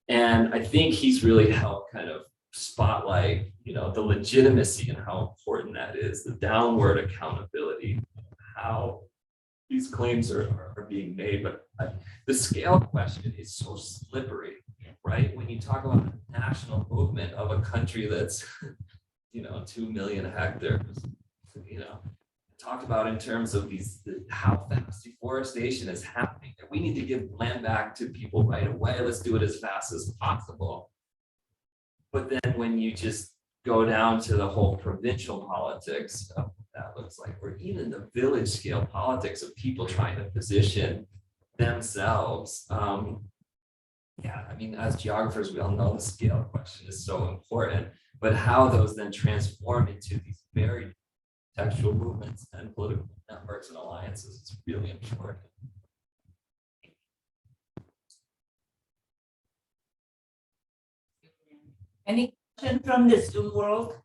[SPEAKER 5] And I think he's really helped kind of spotlight, the legitimacy and how important that is, the downward accountability, how these claims are being made. But the scale question is so slippery, right? When you talk about a national movement of a country that's 2 million hectares, talked about in terms of how fast deforestation is happening. We need to give land back to people right away. Let's do it as fast as possible. But then when you just go down to the whole provincial politics of what that looks like, or even the village scale politics of people trying to position themselves. As geographers, we all know the scale question is so important, but how those then transform into these very textual movements and political networks and alliances is really important.
[SPEAKER 1] Any question from the Zoom world?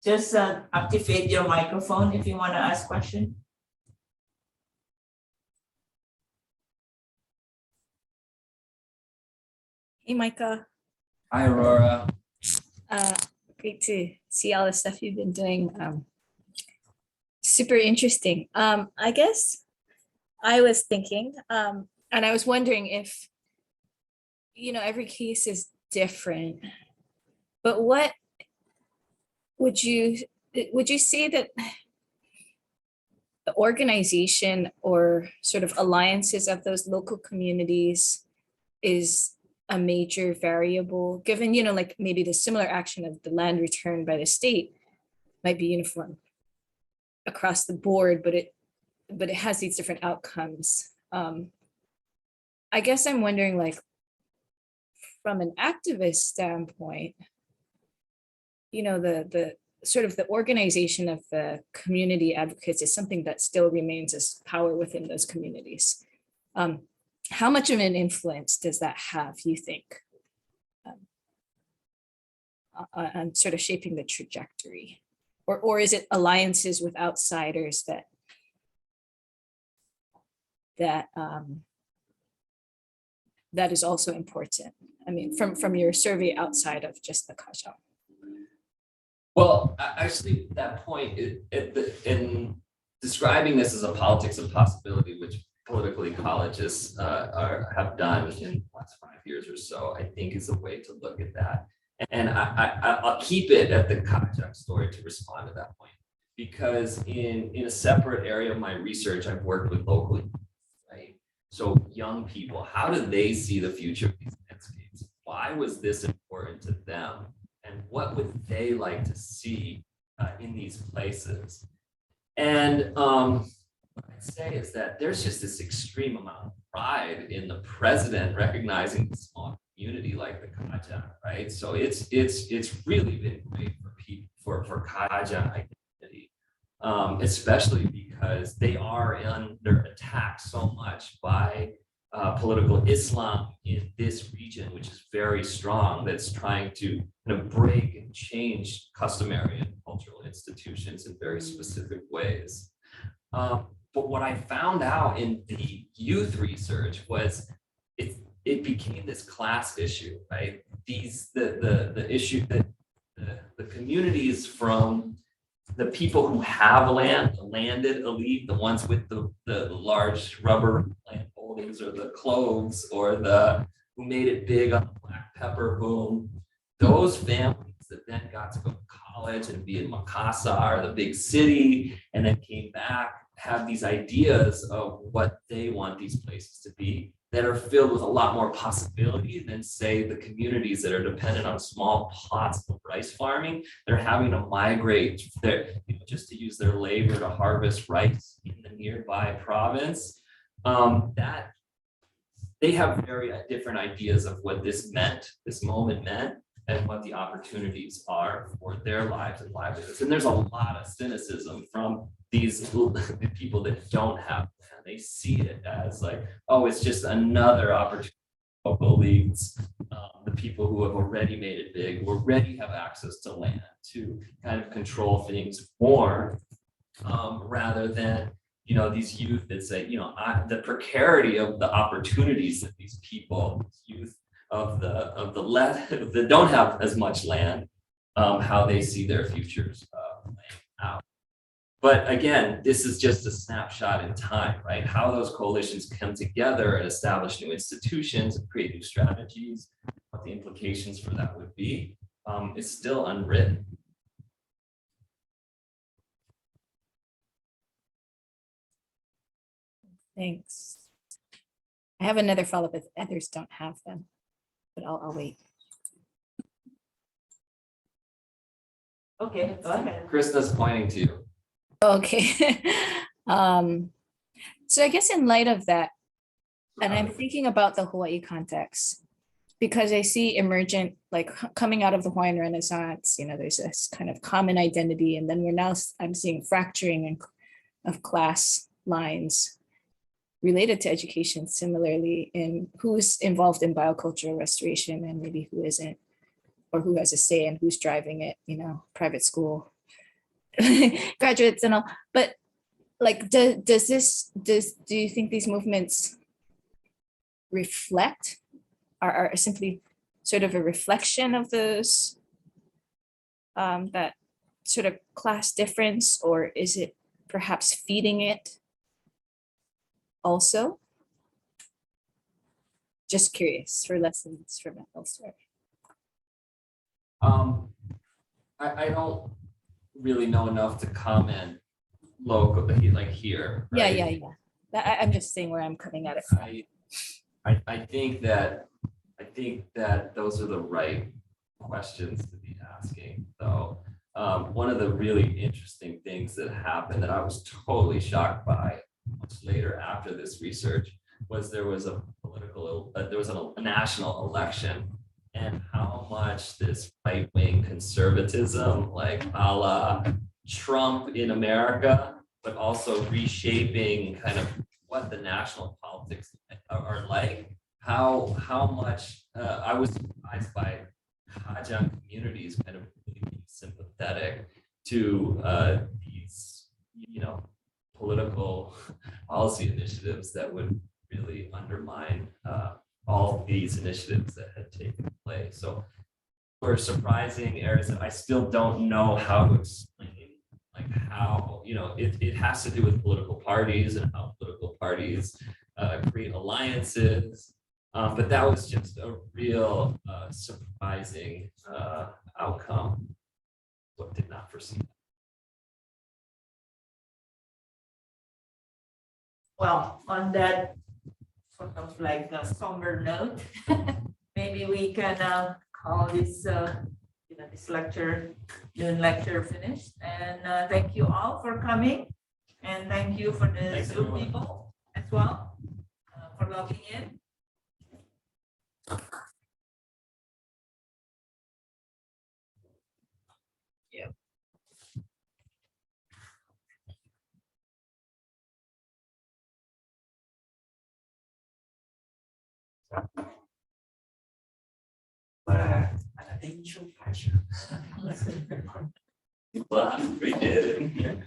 [SPEAKER 1] Just activate your microphone if you want to ask question.
[SPEAKER 7] Hey, Micah.
[SPEAKER 5] Hi, Aurora.
[SPEAKER 7] Great to see all the stuff you've been doing. Super interesting. I guess I was thinking, and I was wondering if, every case is different, but what would you say that the organization or sort of alliances of those local communities is a major variable, given, like maybe the similar action of the land return by the state might be uniform across the board, but it has these different outcomes. I guess I'm wondering, like, from an activist standpoint, the sort of the organization of the community advocates is something that still remains as power within those communities. How much of an influence does that have, you think, on sort of shaping the trajectory? Or is it alliances with outsiders that is also important? I mean, from your survey outside of just the Kajang.
[SPEAKER 5] Well, actually, that point in describing this as a politics of possibility, which political ecologists have done in the last 5 years or so, I think is a way to look at that. And I'll keep it at the Kajang story to respond to that point, because in a separate area of my research, I've worked with local, right? So young people, how do they see the future of these landscapes? Why was this important to them? And what would they like to see in these places? And what I'd say is that there's just this extreme amount of pride in the president recognizing the small community like the Kajang, right? So it's really been great for people for Kajang identity, especially because they are under attack so much by political Islam in this region, which is very strong, that's trying to kind of break and change customary and cultural institutions in very specific ways. But what I found out in the youth research was it became this class issue, right? The issue that the communities from the people who have land, the landed elite, the ones with the large rubber land holdings or the cloves or who made it big on the black pepper boom, those families that then got to go to college and be in Makassar, the big city, and then came back, have these ideas of what they want these places to be that are filled with a lot more possibility than, say, the communities that are dependent on small plots of rice farming. They're having to migrate just to use their labor to harvest rice in the nearby province. That they have very different ideas of what this moment meant, and what the opportunities are for their lives and livelihoods. And there's a lot of cynicism from these people that don't have land. They see it as like, oh, it's just another opportunity for local elites, the people who have already made it big, who already have access to land to kind of control things more, rather than these youth that say, the precarity of the opportunities that these people, youth of the left that don't have as much land, how they see their futures playing out. But again, this is just a snapshot in time, right? How those coalitions come together and establish new institutions and create new strategies, what the implications for that would be, is still unwritten.
[SPEAKER 7] Thanks. I have another follow-up if others don't have them, but I'll wait.
[SPEAKER 1] Okay, go ahead.
[SPEAKER 5] Krista's pointing to you.
[SPEAKER 7] Okay. So I guess in light of that, and I'm thinking about the Hawaii context, because I see emergent, like coming out of the Hawaiian Renaissance, there's this kind of common identity, and then I'm seeing fracturing of class lines related to education, similarly in who's involved in biocultural restoration and maybe who isn't, or who has a say and who's driving it, private school graduates and all. But like, do you think these movements reflect, are simply sort of a reflection of those, that sort of class difference, or is it perhaps feeding it also? Just curious for lessons from elsewhere.
[SPEAKER 5] I don't really know enough to comment local, like here.
[SPEAKER 7] Yeah,
[SPEAKER 5] right?
[SPEAKER 7] yeah, yeah. I'm just saying where I'm coming at it from.
[SPEAKER 5] I think that those are the right questions to be asking, though. One of the really interesting things that happened that I was totally shocked by much later after this research was there was a national election, and how much this right-wing conservatism, like a la Trump in America, but also reshaping kind of what the national politics are like. How much I was surprised by Hajang communities kind of really being sympathetic to these, political policy initiatives that would really undermine all these initiatives that had taken place. So were surprising areas that I still don't know how to explain, like how, it has to do with political parties and how political parties create alliances. But that was just a real surprising outcome. What did not foresee.
[SPEAKER 1] Well, on that sort of like a somber note, maybe we can call this this noon lecture finished. And thank you all for coming, and thank you for the
[SPEAKER 5] Thanks,
[SPEAKER 1] Zoom
[SPEAKER 5] everyone.
[SPEAKER 1] people as well for logging in.
[SPEAKER 5] Well, we did.